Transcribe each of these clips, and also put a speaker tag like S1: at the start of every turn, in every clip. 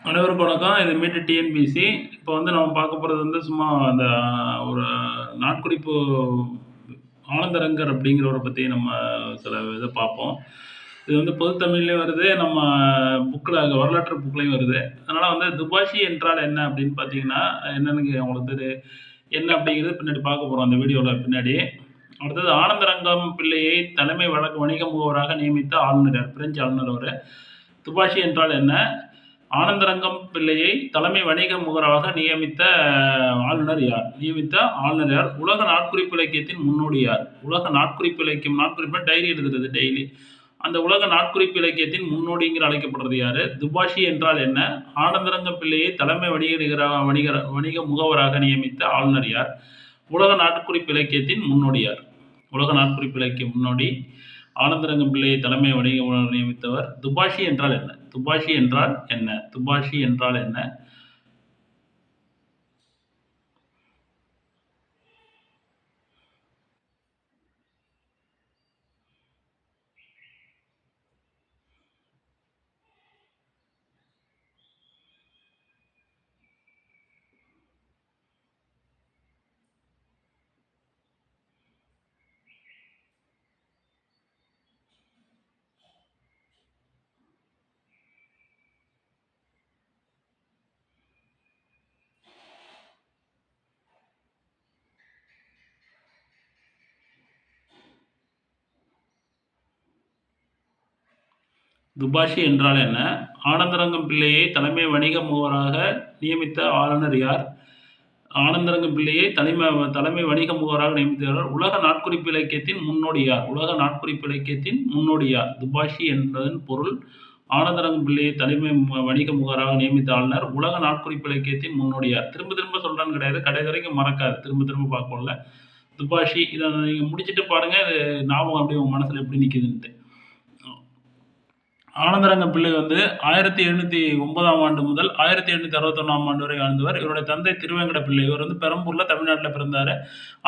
S1: அனைவருக்கும் வணக்கம். இது மீட்டு டிஎன்பிசி. இப்போ நம்ம பார்க்க போறது சும்மா அந்த ஒரு நாட்குறிப்பு ஆனந்தரங்கர் அப்படிங்கிறவர பத்தி நம்ம சில இத பார்ப்போம். இது பொது தமிழ்லயும் வருது, நம்ம வரலாற்று புக்லயும் வருது. அதனால துபாஷி என்றால் என்ன அப்படின்னு பார்த்தீங்கன்னா, என்னன்னு உங்களுக்கு என்ன அப்படிங்கிறது பின்னாடி பார்க்க போறோம் அந்த வீடியோல பின்னாடி. அடுத்தது ஆனந்தரங்கம் பிள்ளையை தலைமை வணிக முகவராக நியமித்த ஆளுநர் யார்? பிரெஞ்சு ஆளுநர் அவரு. துபாஷி என்றால் என்ன? ஆனந்தரங்கம் பிள்ளையை தலைமை வணிக முகவராக நியமித்த ஆளுநர் யார்? உலக நாட்குறிப்பு இலக்கியத்தின் முன்னோடி யார்? உலக நாட்குறிப்பு இலக்கியம், நாட்குறிப்பு டைரி எழுதுறது டெய்லி. அந்த உலக நாட்குறிப்பு இலக்கியத்தின் முன்னோடிங்கிற அழைக்கப்படுறது யாரு? துபாஷி என்றால் என்ன? ஆனந்தரங்கம் பிள்ளையை தலைமை வணிக முகவராக நியமித்த ஆளுநர் யார்? உலக நாட்குறிப்பு இலக்கியத்தின் முன்னோடி யார்? உலக நாட்குறிப்பு இலக்கிய முன்னோடி ஆனந்தரங்கம் பிள்ளையை தலைமை வணிக முகவராக நியமித்தவர். துபாஷி என்றால் என்ன? துபாஷி என்றால் என்ன? துபாஷி என்றால் என்ன? துபாஷி என்றால் என்ன? ஆனந்தரங்கம் பிள்ளையை தலைமை வணிக முகவராக நியமித்த ஆளுநர் யார்? ஆனந்தரங்கம் பிள்ளையை தலைமை வணிக முகவராக நியமித்தவர். உலக நாட்குறிப்பு இலக்கியத்தின் முன்னோடி யார்? உலக நாட்குறிப்பு இலக்கியத்தின் முன்னோடி யார்? துபாஷி என்பதன் பொருள் ஆனந்தரங்கம் பிள்ளையை தலைமை வணிக முகவராக நியமித்த ஆளுநர். உலக நாட்குறிப்பு இலக்கியத்தின் முன்னோடி யார்? திரும்ப திரும்ப சொல்றான்னு கிடையாது, கடைசி வரைக்கும் மறக்காது. திரும்ப திரும்ப பார்க்கல. துபாஷி இதை நீங்கள் முடிச்சுட்டு பாருங்க, இது ஞாபகம் அப்படியே உங்கள் மனசில் எப்படி நிற்குதுன்ட்டு. ஆனந்தரங்கம் பிள்ளை 1709ஆம் ஆண்டு முதல் 1761ஆம் ஆண்டு வரை வாழ்ந்தவர். இவருடைய தந்தை திருவேங்கட பிள்ளை. இவர் பெரம்பூரில் தமிழ்நாட்டில் பிறந்தார்.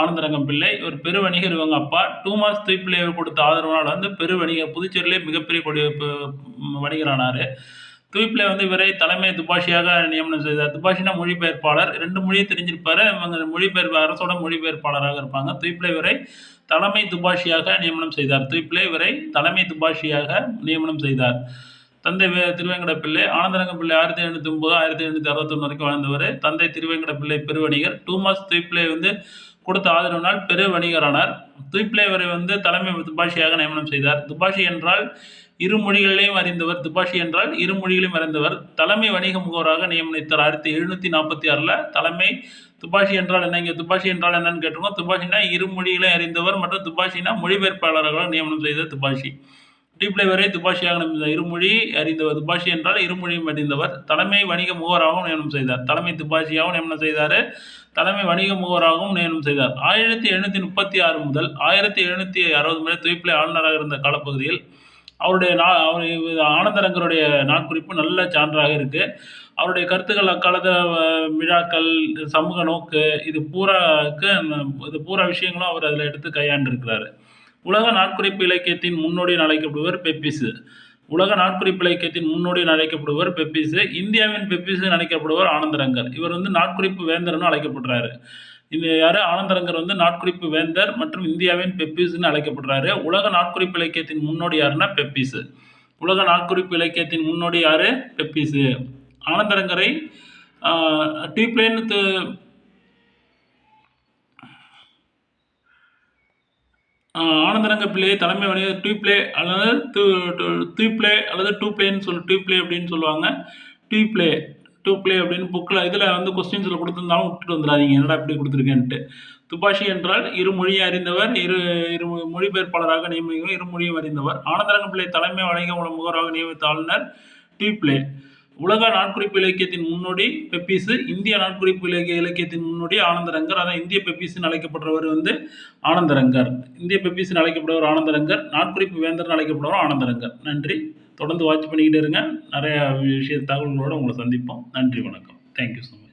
S1: ஆனந்தரங்கம் பிள்ளை இவர் பெருவணிகர். இவங்க அப்பா டூமாஸ் துய்ப்பிள்ளையை கொடுத்த ஆதரவால் பெருவணிகர், புதுச்சேரியிலே மிகப்பெரிய வணிகரானார். துய்ப்பிள்ளை இவரை தலைமை துபாஷியாக நியமனம் செய்தார். துபாஷினா மொழிபெயர்ப்பாளர். 2 மொழியை தெரிஞ்சிருப்பார். இவங்க அரசோட மொழிபெயர்ப்பாளராக இருப்பாங்க. துய்ப்பிள்ளை இவரை தலைமை துபாஷியாக நியமனம் செய்தார். தந்தை திருவேங்கட பிள்ளை. ஆனந்தரங்கம் பிள்ளை 1709 1761 வரைக்கும் வாழ்ந்தவர். தந்தை திருவேங்கட பிள்ளை பெருவணிகர். டூமாஸ் துய்ப்பிள்ளை கொடுத்த ஆதரவினால் பெரு வணிகரானார். துய்ப்பிள்ளை இவரை தலைமை துபாஷியாக நியமனம் செய்தார். துபாஷி என்றால் இரு மொழிகளையும் அறிந்தவர். தலைமை வணிக முகவராக நியமனித்தார் 1746. தலைமை துபாஷி என்றால் என்ன? இங்கே துபாஷி என்றால் என்னன்னு கேட்டிருக்கோம். துபாஷினா இரு மொழிகளையும் அறிந்தவர் மற்றும் துபாஷினா மொழிபெயர்ப்பாளர்களாக நியமனம் செய்த துபாஷி. துய்ப்பிள்ளை வரை துபாஷியாக இருமொழி அறிந்தவர். துபாஷி என்றால் இருமொழியும் அறிந்தவர். தலைமை வணிக முகவராகவும் நியமனம் செய்தார். தலைமை துபாஷியாகவும் நியமனம் செய்தார். தலைமை வணிக முகவராகவும் நியமனம் செய்தார். 1736 முதல் 1760 வரை துய்ப்பிள்ளை ஆளுநராக இருந்த காலப்பகுதியில் அவருடைய ஆனந்தரங்கருடைய நாட்குறிப்பு நல்ல சான்றாக இருக்கு. அவருடைய கருத்துக்கள் அக்காலத்தில் விழாக்கள், சமூக நோக்கு, இது பூரா விஷயங்களும் அவர் அதில் எடுத்து கையாண்டிருக்கிறாரு. உலக நாட்குறிப்பு இலக்கியத்தின் முன்னோடி அழைக்கப்படுவர் பெப்பிசு. உலக நாட்குறிப்பு இலக்கியத்தின் முன்னோடி அழைக்கப்படுவர் பெப்பிசு. இந்தியாவின் பெப்பிசு அழைக்கப்படுவர் ஆனந்தரங்கர். இவர் நாட்குறிப்பு வேந்தர்னு அழைக்கப்படுறாரு. இது யாரு? ஆனந்தரங்கர் நாட்குறிப்பு வேந்தர் மற்றும் இந்தியாவின் பெப்பிஸ்ன்னு அழைக்கப்படுறாரு. உலக நாட்குறிப்பு இலக்கியத்தின் முன்னோடி யாருன்னா பெப்பிசு. உலக நாட்குறிப்பு இலக்கியத்தின் முன்னோடி யாரு? பெப்பிசு. ஆனந்தரங்கரை ஆனந்தரங்க பிள்ளையை தலைமை வணிக துய்ப்பிள்ளை அல்லது டூப்ளே அப்படின்னு சொல்லுவாங்க. டூப்ளே அப்படின்னு புக்கில் இதில் கொஸ்டின்ஸில் கொடுத்துருந்தாலும் விட்டுட்டு வந்துடாதீங்க, என்னடா இப்படி கொடுத்துருக்கேன்ட்டு. துபாஷி என்றால் இரு மொழியை அறிந்தவர், இரு மொழிபெயர்ப்பாளராக நியமிக்க இரு மொழியும் அறிந்தவர். ஆனந்தரங்க பிள்ளை தலைமை வணிக முகவராக நியமித்த ஆளுநர் டூப்ளே. உலக நாட்குறிப்பு இலக்கியத்தின் முன்னோடி பெப்பிசு. இந்திய நாட்குறிப்பு இலக்கியத்தின் முன்னோடி ஆனந்தரங்கர். அதான் இந்திய பெப்பிசுன்னு அழைக்கப்படுறவர் ஆனந்தரங்கர். இந்திய பெப்பிசுன்னு அழைக்கப்படுவர் ஆனந்தரங்கர். நாட்குறிப்பு வேந்தர்னு அழைக்கப்படுவர் ஆனந்தரங்கர். நன்றி. தொடர்ந்து வாட்ச் பண்ணிக்கிட்டே இருங்க. நிறைய தகவல்களோடு உங்களை சந்திப்போம். நன்றி, வணக்கம். Thank you so much.